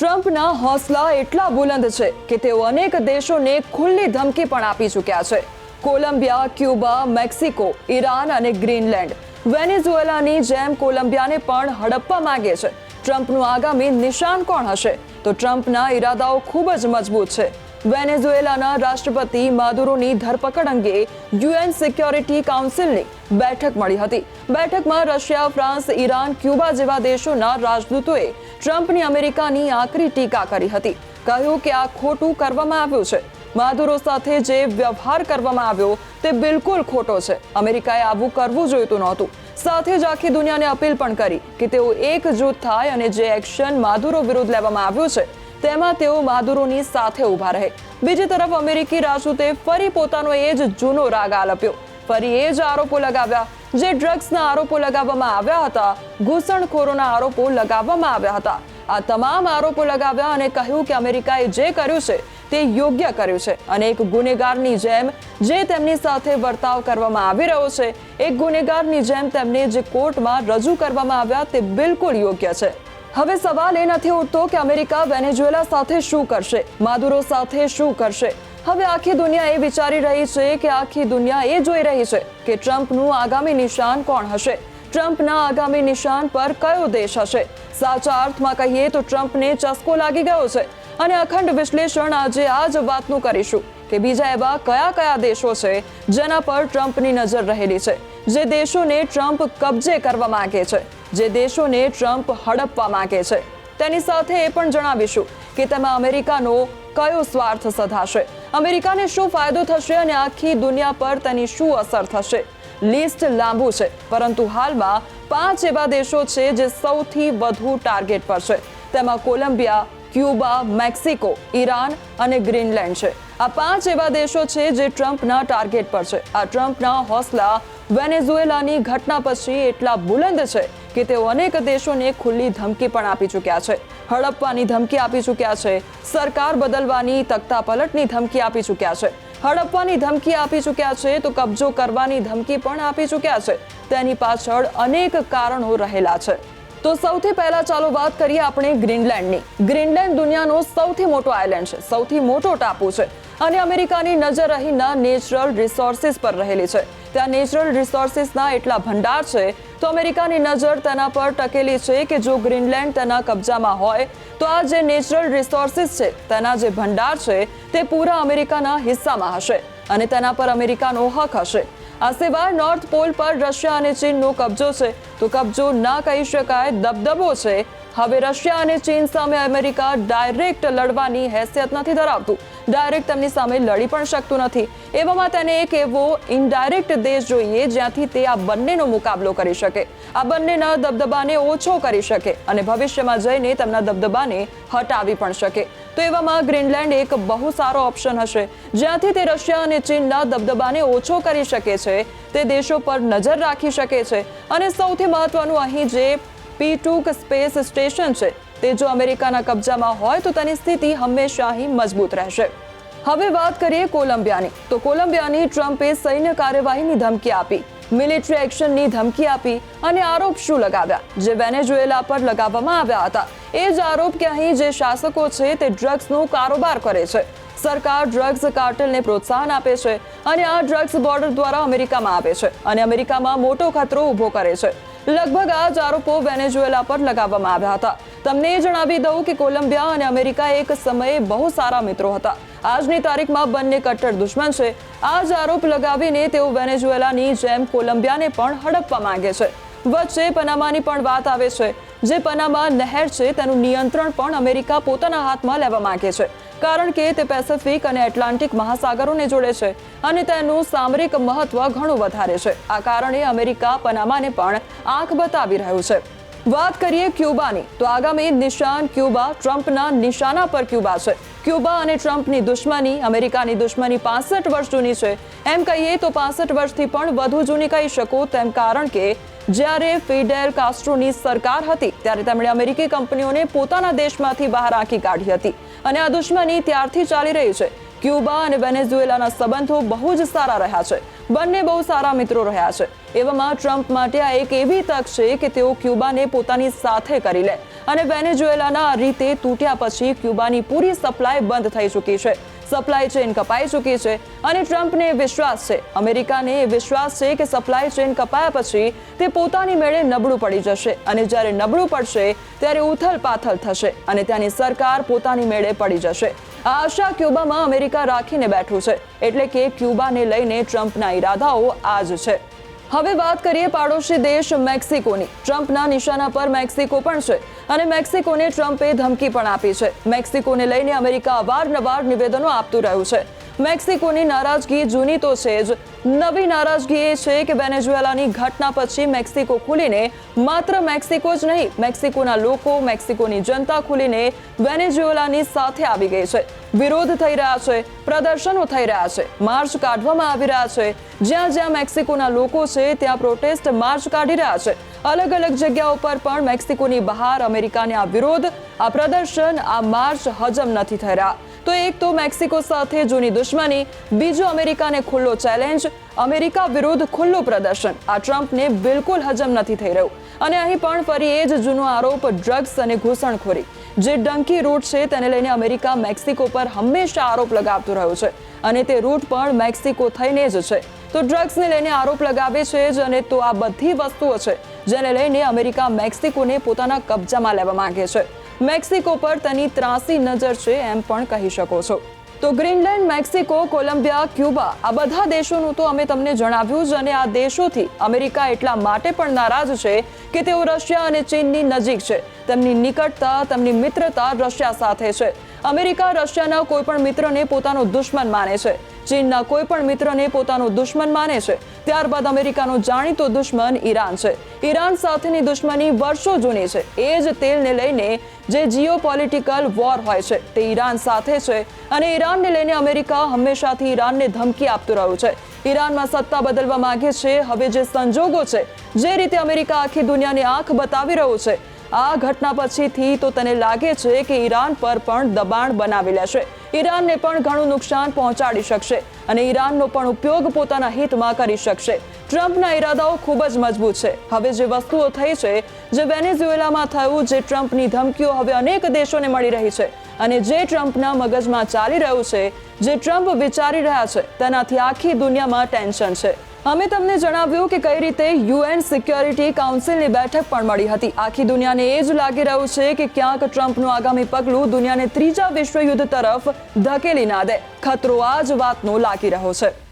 ટ્રમ્પના હોસલા એટલા બુલંદ છે કે તેઓ અનેક દેશોને ખુલ્લી ધમકી પણ આપી ચૂક્યા છે. કોલંબિયા, ક્યુબા, મેક્સિકો, ઈરાન અને ગ્રીનલેન્ડ. વેનેઝુએલાની જેમ કોલંબિયાને પણ હડપવા માંગે છે. ટ્રમ્પનું આગામી નિશાન કોણ હશે? તો ટ્રમ્પના ઈરાદાઓ ખૂબ જ મજબૂત છે. વેનેઝુએલાના રાષ્ટ્રપતિ માદુરોની ધરપકડ અંગે યુએન સિક્યોરિટી કાઉન્સિલની બેઠક મળી હતી. બેઠકમાં રશિયા, ફ્રાન્સ, ઈરાન, ક્યુબા જેવા દેશોના રાજદૂતોએ ટ્રમ્પની અમેરિકાની આકરી ટીકા કરી હતી. કહ્યું કે આ ખોટું કરવામાં આવ્યું છે. માદુરો સાથે જે વ્યવહાર કરવામાં આવ્યો તે બિલકુલ ખોટો છે. અમેરિકાએ આવું કરવું જોઈતું નહોતું. સાથે જ આખી દુનિયાને અપીલ પણ કરી કે તેઓ એકજૂથ થાય અને જે એક્શન માદુરો વિરુદ્ધ લેવામાં આવ્યું છે તેમાં તેઓ માદુરોની સાથે ઊભા રહે. બીજી તરફ અમેરિકી રાજદૂતે ફરી પોતાનો એ જ જૂનો રાગ આલપ્યો. ફરી એ જ આરોપો લગાવ્યા જે ડ્રગ્સના આરોપો લગાવવામાં આવ્યા હતા, ઘૂસણખોરોના આરોપો લગાવવામાં આવ્યા હતા. આ તમામ આરોપો લગાવ્યા અને કહ્યું કે અમેરિકાએ જે કર્યું છે તે યોગ્ય કર્યું છે અને એક ગુનેગારની જેમ જે તેમની સાથે વર્તાવ કરવામાં આવી રહ્યો છે, એક ગુનેગારની જેમ તેમને જે કોર્ટમાં રજૂ કરવામાં આવ્યા તે બિલકુલ યોગ્ય છે. હવે સવાલ એ નથી ઉઠતો કે અમેરિકા વેનેઝુએલા સાથે શું કરશે, માદુરો સાથે શું કરશે. હવે આખી દુનિયા એ વિચારી રહી છે કે આખી દુનિયા એ જોઈ રહી છે કે ટ્રમ્પનું આગામી નિશાન કોણ હશે. ટ્રમ્પના આગામી નિશાન પર કયો દેશ હશે? સાચા અર્થમાં કહીએ તો ટ્રમ્પને ચસ્કો લાગી ગયો છે અને અખંડ વિશ્લેષણ આજે આ જ વાતનું કરીશું કે બીજા એવા કયા કયા દેશો છે જેના પર ટ્રમ્પની નજર રહેલી છે, જે દેશોને ટ્રમ્પ કબજે કરવા માંગે છે, જે દેશોને ટ્રમ્પ હડપવા માંગે છે. તેની સાથે એ પણ જણાવીશું કે તેમાં અમેરિકાનો કયો સ્વાર્થ સધાશે, અમેરિકાને શું ફાયદો થશે અને આખી દુનિયા પર તેની શું અસર થશે. લિસ્ટ લાંબુ છે, પરંતુ હાલમાં 5 એવા દેશો છે જે સૌથી વધુ ટાર્ગેટ પર છે. તેમાં કોલંબિયા, ક્યુબા, મેક્સિકો, ઈરાન અને ગ્રીનલેન્ડ છે. આ 5 એવા દેશો છે જે ટ્રમ્પના ટાર્ગેટ પર છે. આ ટ્રમ્પના હોસલા વેનેઝુએલાની ઘટના પછી એટલા બુલંદ છે કે તેઓ અનેક દેશોને ખુલ્લી ધમકી પણ આપી ચૂક્યા છે, હડપવાની ધમકી આપી ચૂક્યા છે, સરકાર બદલવાની, તખ્તાપલટની ધમકી આપી ચૂક્યા છે, હડપવાની ધમકી આપી ચૂક્યા છે, તો કબજો કરવાની ધમકી પણ આપી ચૂક્યા છે. તેની પાછળ અનેક કારણો રહેલા છે. તો સૌથી પહેલા ચાલો વાત કરીએ આપણે ગ્રીનલેન્ડની. ગ્રીનલેન્ડ દુનિયાનો સૌથી મોટો આઇલેન્ડ છે, સૌથી મોટો ટાપુ છે અને અમેરિકાની નજર અહીંના નેચરલ રિસોર્સિસ પર રહેલી છે. ત્યાં નેચરલ રિસોર્સિસના એટલા ભંડાર છે તો અમેરિકાની નજર તેના પર ટકેલી છે કે જો ગ્રીનલેન્ડ તેના કબજામાં હોય તો આ જે નેચરલ રિસોર્સિસ છે તેના જે ભંડાર છે તે પૂરા અમેરિકાના હિસ્સામાં હશે અને તેના પર અમેરિકાનો હક હશે. આ સિવાય નોર્થ પોલ પર રશિયા અને ચીનનો કબજો છે, તો કબજો ના કહી શકાય, દબદબો છે. હવે રશિયા અને ચીન સામે અમેરિકા ડાયરેક્ટ લડવાની હેસિયત નથી ધરાવતું, ડાયરેક્ટ તેમની સામે લડી પણ શકતું નથી. એવામાં તેને એક એવો ઇનડાયરેક્ટ દેશ જોઈએ જ્યાંથી તે આ બંનેનો મુકાબલો કરી શકે, આ બંનેના દબદબાને ઓછો કરી શકે અને ભવિષ્યમાં જઈને તેમના દબદબાને હટાવી પણ શકે. તો એવામાં ગ્રીનલેન્ડ એક બહુ સારો ઓપ્શન હશે જ્યાંથી તે રશિયા અને ચીનના દબદબાને ઓછો કરી શકે છે, તે દેશો પર નજર રાખી શકે છે અને સૌથી મહત્વનું અહીં જે P2 સ્પેસ સ્ટેશન છે તે જો અમેરિકાના કબજામાં હોય તો તેની સ્થિતિ હંમેશા અહીં મજબૂત રહેશે. હવે વાત કરીએ કોલંબિયાની. તો કોલંબિયાની ટ્રમ્પે સૈન્ય કાર્યવાહીની ધમકી આપી, મિલિટરી એક્શનની ધમકી આપી અને આરોપ શું લગાવ્યા જે વેનેઝુએલા પર લગાવવામાં આવ્યા હતા. એ જ આરોપ કે અહીં જે શાસકો છે તે ડ્રગ્સનો કારોબાર કરે છે, સરકાર ડ્રગ્સ કાર્ટેલને પ્રોત્સાહન આપે છે અને આ ડ્રગ્સ બોર્ડર દ્વારા અમેરિકામાં આવે છે અને અમેરિકામાં મોટો ખતરો ઊભો કરે છે. લગભગ આ જ આરોપો વેનેઝુએલા પર લગાવવામાં આવ્યા હતા. તમને એ જણાવી દઉં કે કોલંબિયા અને અમેરિકા એક સમયે બહુ સારા મિત્રો હતા. આજની તારીખમાં બંને કટ્ટર દુશ્મન છે. આ જ આરોપ લગાવીને તેઓ વેનેઝુએલાની જેમ કોલંબિયાને પણ હડપવા માંગે છે. વચ્ચે પનામાની પણ વાત આવે છે. જે પનામા નહેર છે તેનું નિયંત્રણ પણ અમેરિકા પોતાના હાથમાં લેવા માંગે છે, કારણ કે તે પેસિફિક અને એટલાન્ટિક મહાસાગરોને જોડે છે અને તેનું સામરિક મહત્વ ઘણું વધારે છે. આ કારણે અમેરિકા પનામાને પણ આંખ બતાવી રહ્યું છે. વાત કરીએ ક્યુબાની. તો આગામી નિશાન ક્યુબા, ટ્રમ્પના નિશાના પર ક્યુબા છે. ક્યુબા અને ટ્રમ્પની દુશ્મની, અમેરિકાની દુશ્મની 65 વર્ષ જૂની છે. એમ કહીએ તો 65 વર્ષથી પણ વધુ જૂની કહી શકો તેમ, કારણ કે જ્યારે ફિડેલ કાસ્ટ્રોની સરકાર હતી ત્યારે તેમણે અમેરિકી કંપનીઓને પોતાના દેશમાંથી બહાર આંકી કાઢી હતી અને આ દુશ્મની ત્યારથી ચાલી રહી છે. ક્યુબા અને વેનેઝુએલાના સંબંધો બહુ જ સારા રહ્યા છે, બંને બહુ સારા મિત્રો રહ્યા છે. એવામાં ટ્રમ્પ માટે આ એક એવી તક છે કે તેઓ ક્યુબાને પોતાની સાથે કરી લે અને વેનેઝુએલાના આ રીતે તૂટ્યા પછી ક્યુબાની પૂરી સપ્લાય બંધ થઈ ચૂકી છે. સપ્લાય ચેન કપાઈ ચૂકી છે અને ટ્રમ્પને વિશ્વાસ છે, અમેરિકાને વિશ્વાસ છે કે સપ્લાય ચેન કપાયા પછી તે પોતાની મેળે નબળું પડી જશે અને જ્યારે નબળું પડશે ત્યારે ઉથલ પાથલ થશે અને ત્યાંની સરકાર પોતાની મેળે પડી જશે. આ આશા ક્યુબામાં અમેરિકા રાખીને બેઠું છે, એટલે કે ક્યુબાને લઈને ટ્રમ્પના ઈરાદાઓ આ જ છે. હવે વાત કરીએ પાડોશી દેશ મેક્સિકોની. ટ્રમ્પના નિશાના પર મેક્સિકો પણ છે અને મેક્સિકોને ટ્રમ્પે ધમકી પણ આપી છે. મેક્સિકોને લઈને અમેરિકા અવારનવાર નિવેદનો આપતું રહ્યું છે. મેક્સિકોની નારાજગી જૂની તો છે જ, નવી નારાજગી એ છે કે વેનેઝુએલાની ઘટના પછી મેક્સિકો ખુલીને માત્ર મેક્સિકો જ નહીં, મેક્સિકોના લોકો, મેક્સિકોની જનતા ખુલીને વેનેઝુએલાની સાથે આવી ગઈ છે. વિરોધ થઈ રહ્યા છે, પ્રદર્શનો થઈ રહ્યા છે, માર્ચ કાઢવામાં આવી રહ્યા છે. જ્યાં જ્યાં મેક્સિકોના લોકો છે ત્યાં પ્રોટેસ્ટ માર્ચ કાઢી રહ્યા છે. અલગ અલગ જગ્યાઓ પર પણ મેક્સિકોની બહાર અમેરિકાને આ વિરોધ, આ પ્રદર્શન, આ માર્ચ હજમ નથી થઈ રહ્યા. તો એક તો મેક્સિકો સાથે જૂની દુશ્મની, બીજો અમેરિકાને ખુલ્લો ચેલેન્જ, અમેરિકા વિરુદ્ધ ખુલ્લું પ્રદર્શન. આ ટ્રમ્પને બિલકુલ હજમ નથી થઈ રહ્યું. અને અહીં પણ ફરી એ જ જૂનો આરોપ, ડ્રગ્સ અને ઘૂસણખોરી. જે ડંકી રૂટ છે તેને લઈને અમેરિકા મેક્સિકો પર હંમેશા આરોપ લગાવતું રહ્યું છે અને તે રૂટ પણ મેક્સિકો થઈને જ છે. તો ડ્રગ્સને લઈને આરોપ લગાવે છે જ અને તો આ બધી વસ્તુઓ છે જેને લઈને અમેરિકા મેક્સિકોને પોતાના કબજામાં લેવા માંગે છે. મેક્સિકો પર તેની ત્રાસી નજર છે એમ પણ કહી શકો છો. તો ગ્રીનલેન્ડ, મેક્સિકો, કોલંબિયા, ક્યુબા, આ બધા દેશોનું તો અમે તમને જણાવ્યું જ અને આ દેશોથી અમેરિકા એટલા માટે પણ નારાજ છે કે તેઓ રશિયા અને ચીનની નજીક છે. તેમની નિકટતા, તેમની મિત્રતા રશિયા સાથે છે. અમેરિકા રશિયાના કોઈ પણ મિત્રને પોતાનો દુશ્મન માને છે, ચીનના કોઈ પણ મિત્રને પોતાનો દુશ્મન માને છે. ત્યારબાદ અમેરિકાનો જાણીતો દુશ્મન ઈરાન છે. ઈરાન સાથેની દુશ્મની વર્ષો જૂની છે. એ જ તેલને લઈને જે જીઓપોલિટિકલ વોર હોય છે તે ઈરાન સાથે છે અને ઈરાનને લઈને અમેરિકા હંમેશાથી ઈરાનને ધમકી આપતું રહ્યું છે. ઈરાનમાં સત્તા બદલવા માંગે છે. હવે જે સંજોગો છે, જે રીતે અમેરિકા આખી દુનિયાને આંખ બતાવી રહ્યું છે, આ ઘટના પછીથી તો તેને લાગે છે કે ઈરાન પર પણ દબાણ બનાવી લેશે. ઈરાનને પણ ઘણું નુકસાન પહોંચાડી શકશે અને ઈરાનનો પણ ઉપયોગ પોતાના હિતમાં કરી શકશે. ટ્રમ્પના ઈરાદાઓ ખૂબ જ મજબૂત છે. હવે જે વસ્તુઓ થઈ છે, જે વેનેઝુએલામાં થયું, જે ટ્રમ્પની ધમકીઓ હવે અનેક દેશોને મળી રહી છે અને જે ટ્રમ્પના મગજમાં ચાલી રહ્યું છે, જે ટ્રમ્પ વિચારી રહ્યા છે, તેનાથી આખી દુનિયામાં ટેન્શન છે. અમે તમને જણાવ્યું કે કઈ રીતે યુએન સિક્યોરિટી કાઉન્સિલની બેઠક પણ મળી હતી. આખી દુનિયાને એ જ લાગી રહ્યું છે કે ક્યાંક ટ્રમ્પનું આગામી પગલું દુનિયાને ત્રીજા વિશ્વયુદ્ધ તરફ ધકેલી ના દે. ખતરો આ જ વાતનો લાગી રહ્યો છે.